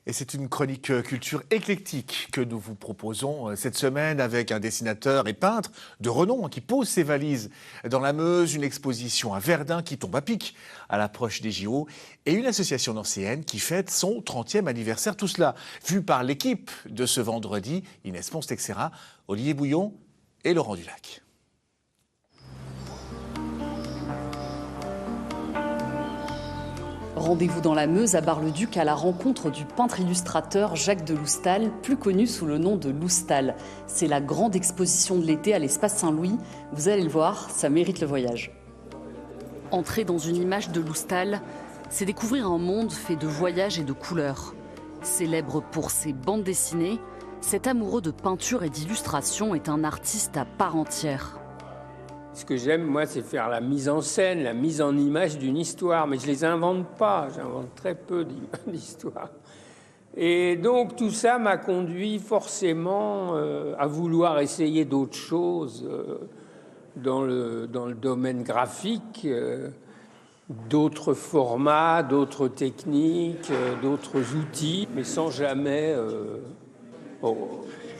Et c'est une chronique culture éclectique que nous vous proposons cette semaine avec un dessinateur et peintre de renom qui pose ses valises dans la Meuse, une exposition à Verdun qui tombe à pic à l'approche des JO et une association nancéenne qui fête son 30e anniversaire. Tout cela vu par l'équipe de ce vendredi, Inès Ponce-Texera, Olivier Bouillon et Laurent Dulac. Rendez-vous dans la Meuse à Bar-le-Duc à la rencontre du peintre-illustrateur Jacques de Loustal, plus connu sous le nom de Loustal. C'est la grande exposition de l'été à l'espace Saint-Louis. Vous allez le voir, ça mérite le voyage. Entrer dans une image de Loustal, c'est découvrir un monde fait de voyages et de couleurs. Célèbre pour ses bandes dessinées, cet amoureux de peinture et d'illustration est un artiste à part entière. Ce que j'aime, moi, c'est faire la mise en scène, la mise en image d'une histoire. Mais je ne les invente pas, j'invente très peu d'histoires. Et donc, tout ça m'a conduit forcément à vouloir essayer d'autres choses dans le domaine graphique, d'autres formats, d'autres techniques, d'autres outils, mais sans jamais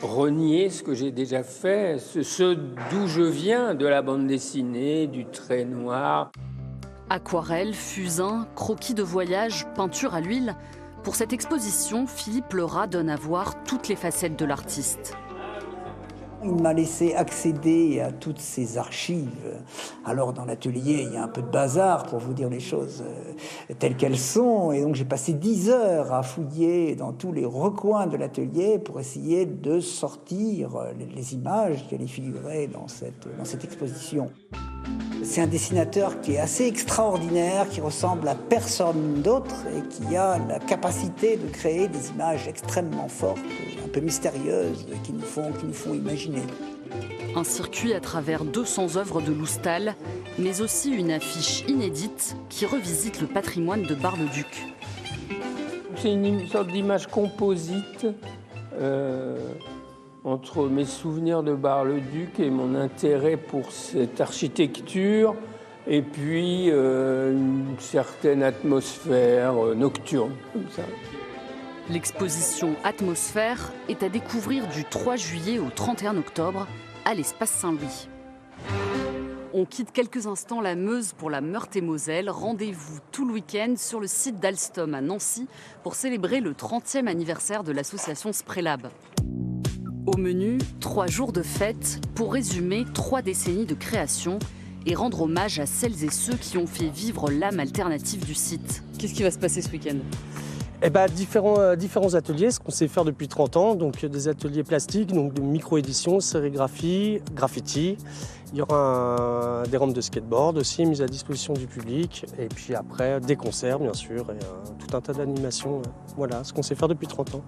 renier ce que j'ai déjà fait, ce d'où je viens, de la bande dessinée, du trait noir. Aquarelle, fusain, croquis de voyage, peinture à l'huile. Pour cette exposition, Philippe Lerat donne à voir toutes les facettes de l'artiste. Il m'a laissé accéder à toutes ces archives. Alors dans l'atelier, il y a un peu de bazar pour vous dire les choses telles qu'elles sont. Et donc j'ai passé 10 heures à fouiller dans tous les recoins de l'atelier pour essayer de sortir les images qui allaient figurer dans cette exposition. C'est un dessinateur qui est assez extraordinaire, qui ressemble à personne d'autre et qui a la capacité de créer des images extrêmement fortes, un peu mystérieuses, qui nous font imaginer. Un circuit à travers 200 œuvres de Loustal, mais aussi une affiche inédite qui revisite le patrimoine de Bar-le-Duc. C'est une sorte d'image composite entre mes souvenirs de Bar-le-Duc et mon intérêt pour cette architecture, et puis une certaine atmosphère nocturne, comme ça. L'exposition Atmosphère est à découvrir du 3 juillet au 31 octobre à l'espace Saint-Louis. On quitte quelques instants la Meuse pour la Meurthe-et-Moselle. Rendez-vous tout le week-end sur le site d'Alstom à Nancy pour célébrer le 30e anniversaire de l'association Sprelab. Au menu, 3 jours de fête pour résumer 3 décennies de création et rendre hommage à celles et ceux qui ont fait vivre l'âme alternative du site. Qu'est-ce qui va se passer ce week-end ? Différents ateliers, ce qu'on sait faire depuis 30 ans, donc des ateliers plastiques, donc de micro-édition, sérigraphie, graffiti. Il y aura des rampes de skateboard aussi mises à disposition du public, et puis après des concerts bien sûr, et tout un tas d'animations. Voilà, ce qu'on sait faire depuis 30 ans.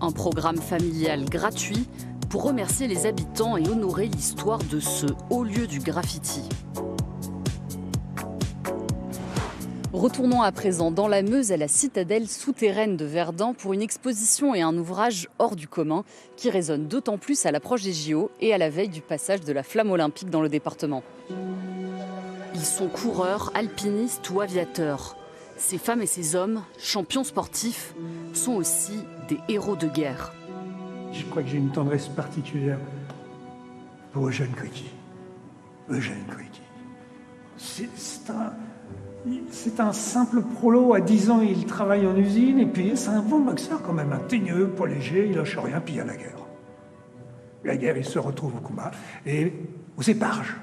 Un programme familial gratuit pour remercier les habitants et honorer l'histoire de ce haut lieu du graffiti. Retournons à présent dans la Meuse à la citadelle souterraine de Verdun pour une exposition et un ouvrage hors du commun qui résonne d'autant plus à l'approche des JO et à la veille du passage de la flamme olympique dans le département. Ils sont coureurs, alpinistes ou aviateurs. Ces femmes et ces hommes, champions sportifs, sont aussi des héros de guerre. Je crois que j'ai une tendresse particulière pour Eugène Criqui. Eugène Criqui. C'est un simple prolo. À 10 ans, il travaille en usine, et puis c'est un bon boxeur quand même, un teigneux, pas léger, il lâche rien, puis il y a la guerre. La guerre, il se retrouve au combat, et aux éparges.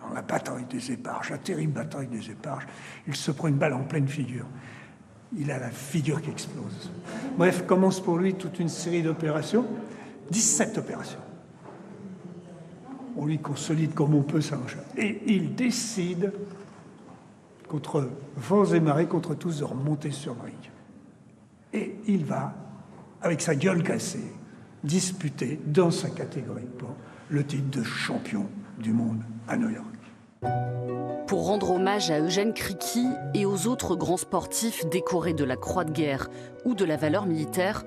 Dans la bataille des éparges, la terrible bataille des éparges, il se prend une balle en pleine figure. Il a la figure qui explose. Bref, commence pour lui toute une série d'opérations, 17 opérations. On lui consolide comme on peut ça. Et il décide, contre vents et marées, contre tous, de remonter sur le ring. Et il va, avec sa gueule cassée, disputer dans sa catégorie de poids le titre de champion du monde à New York. Pour rendre hommage à Eugène Criqui et aux autres grands sportifs décorés de la Croix de guerre ou de la valeur militaire,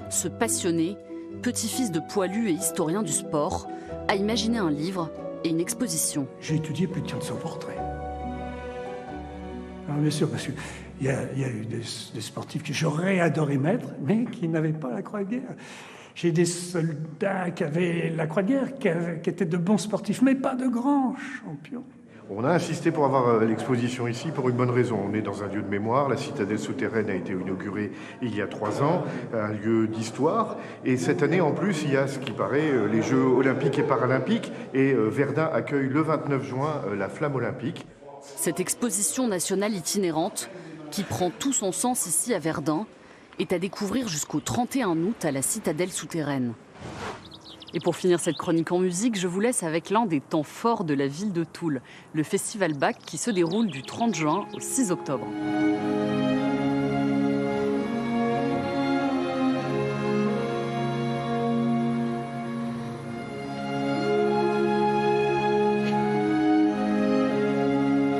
ce passionné, petit-fils de poilu et historien du sport, a imaginé un livre et une exposition. J'ai étudié plus de 400 portraits. Alors bien sûr, parce que Il y a eu des sportifs que j'aurais adoré mettre, mais qui n'avaient pas la croix de guerre. J'ai des soldats qui avaient la croix de guerre, qui étaient de bons sportifs, mais pas de grands champions. On a insisté pour avoir l'exposition ici pour une bonne raison. On est dans un lieu de mémoire. La citadelle souterraine a été inaugurée il y a 3 ans, un lieu d'histoire. Et cette année, en plus, il y a ce qui paraît les Jeux olympiques et paralympiques. Et Verdun accueille le 29 juin la flamme olympique. Cette exposition nationale itinérante, qui prend tout son sens ici à Verdun, est à découvrir jusqu'au 31 août à la citadelle souterraine. Et pour finir cette chronique en musique, je vous laisse avec l'un des temps forts de la ville de Toul, le Festival Bach qui se déroule du 30 juin au 6 octobre.